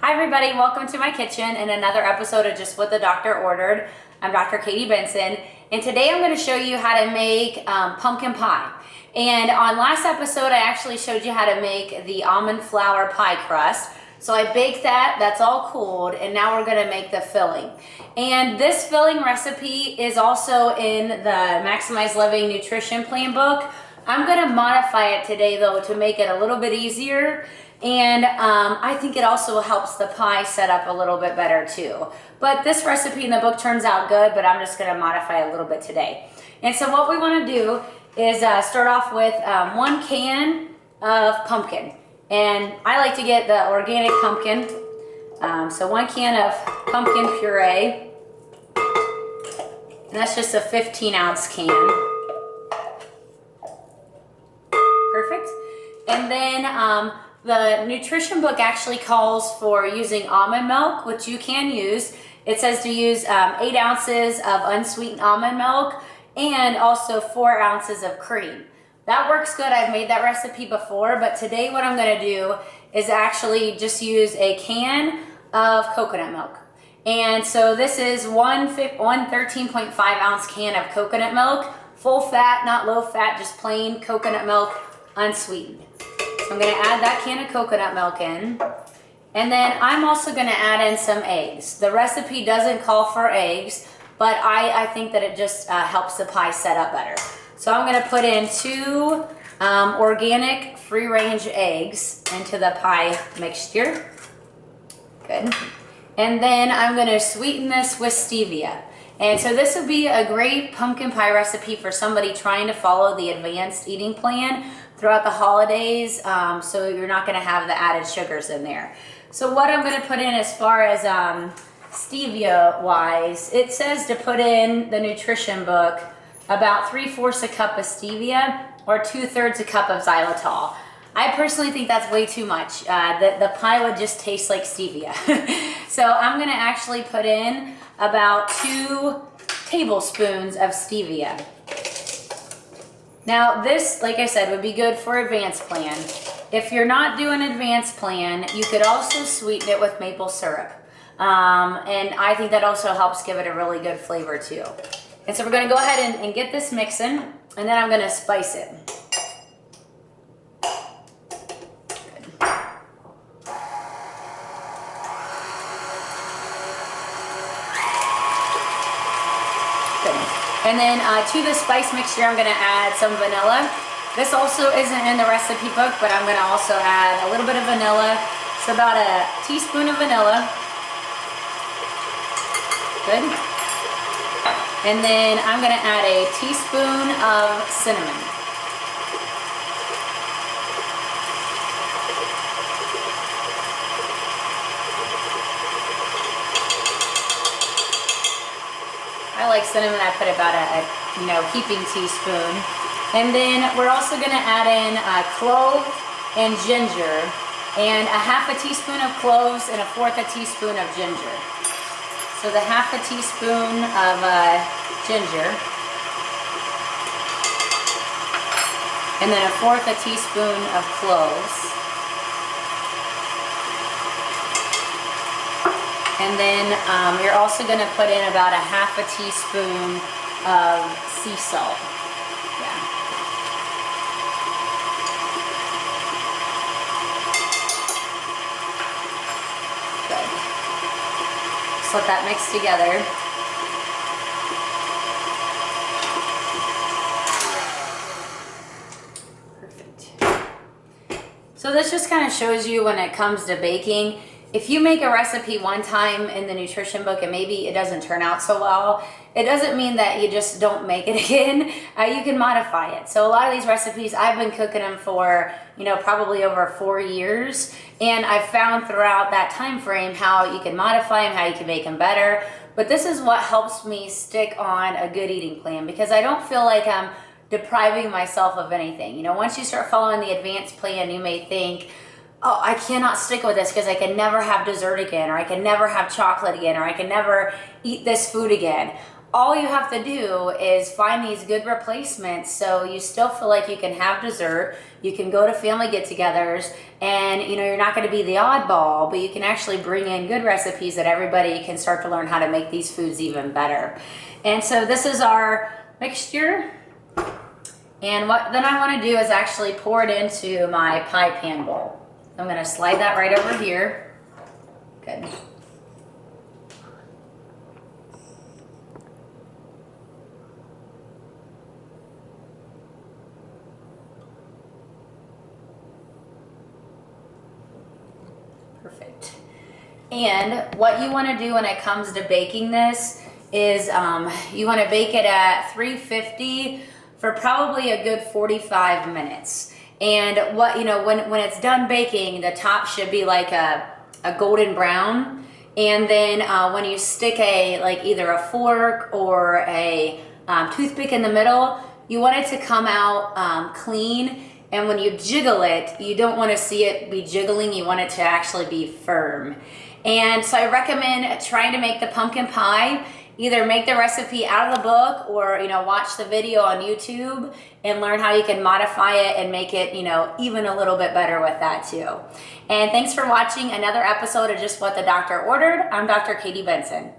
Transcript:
Hi everybody, welcome to my kitchen and another episode of Just What the Doctor Ordered. I'm Dr. Katie Benson, and today I'm going to show you how to make pumpkin pie. And on last episode, I actually showed you how to make the almond flour pie crust. So I baked that, that's all cooled, and now we're going to make the filling. And this filling recipe is also in the Maximize Living Nutrition Plan book. I'm going to modify it today though to make it a little bit easier. And I think it also helps the pie set up a little bit better too. But this recipe in the book turns out good, but I'm just gonna modify a little bit today. And so what we wanna do is start off with 1 can of pumpkin. And I like to get the organic pumpkin. So 1 can of pumpkin puree. And that's just a 15-ounce can. Perfect. And then the nutrition book actually calls for using almond milk, which you can use. It says to use 8 ounces of unsweetened almond milk and also 4 ounces of cream. That works good. I've made that recipe before, but today what I'm going to do is actually just use a can of coconut milk. And so this is one 13.5 ounce can of coconut milk, full fat, not low fat, just plain coconut milk, unsweetened. I'm going to add that can of coconut milk in, and then I'm also going to add in some eggs. The recipe doesn't call for eggs, but I think that it just helps the pie set up better. So I'm going to put in 2 organic free-range eggs into the pie mixture. Good. And then I'm going to sweeten this with stevia. And so this would be a great pumpkin pie recipe for somebody trying to follow the advanced eating plan throughout the holidays, so you're not going to have the added sugars in there. So what I'm going to put in as far as stevia wise, it says to put in the nutrition book about 3/4 a cup of stevia or 2/3 a cup of xylitol. I personally think that's way too much. The pie would just taste like stevia. So I'm going to actually put in about 2 tablespoons of stevia. Now this, like I said, would be good for advanced plan. If you're not doing advanced plan, you could also sweeten it with maple syrup. And I think that also helps give it a really good flavor too. And so we're gonna go ahead and get this mixing, and then I'm gonna spice it. And then to the spice mixture, I'm gonna add some vanilla. This also isn't in the recipe book, but I'm gonna also add a little bit of vanilla. So about a teaspoon of vanilla. Good. And then I'm gonna add a teaspoon of cinnamon. I like cinnamon. I put about a heaping teaspoon. And then we're also going to add in clove and ginger, and a 1/2 teaspoon of cloves and a 1/4 teaspoon of ginger. So the 1/2 teaspoon of ginger, and then a 1/4 teaspoon of cloves. And then you're also going to put in about a 1/2 teaspoon of sea salt. Yeah. Good. Just let that mix together. Perfect. So this just kind of shows you when it comes to baking, if you make a recipe one time in the nutrition book and maybe it doesn't turn out so well, it doesn't mean that you just don't make it again. You can modify it. So a lot of these recipes, I've been cooking them for, probably over 4 years. And I've found throughout that time frame how you can modify them, how you can make them better. But this is what helps me stick on a good eating plan, because I don't feel like I'm depriving myself of anything. Once you start following the advanced plan, you may think, oh, I cannot stick with this because I can never have dessert again, or I can never have chocolate again, or I can never eat this food again. all you have to do is find these good replacements so you still feel like you can have dessert, you can go to family get-togethers, and you're not going to be the oddball, but you can actually bring in good recipes that everybody can start to learn how to make these foods even better. And so this is our mixture, and what then I want to do is actually pour it into my pie pan bowl. I'm going to slide that right over here. Good. Perfect. And what you want to do when it comes to baking this is you want to bake it at 350 for probably a good 45 minutes. And what when it's done baking, the top should be like a golden brown. And then when you stick either a fork or a toothpick in the middle, you want it to come out clean. And when you jiggle it, you don't want to see it be jiggling. You want it to actually be firm. And so I recommend trying to make the pumpkin pie. Either make the recipe out of the book or, watch the video on YouTube and learn how you can modify it and make it, even a little bit better with that too. And thanks for watching another episode of Just What the Doctor Ordered. I'm Dr. Katie Benson.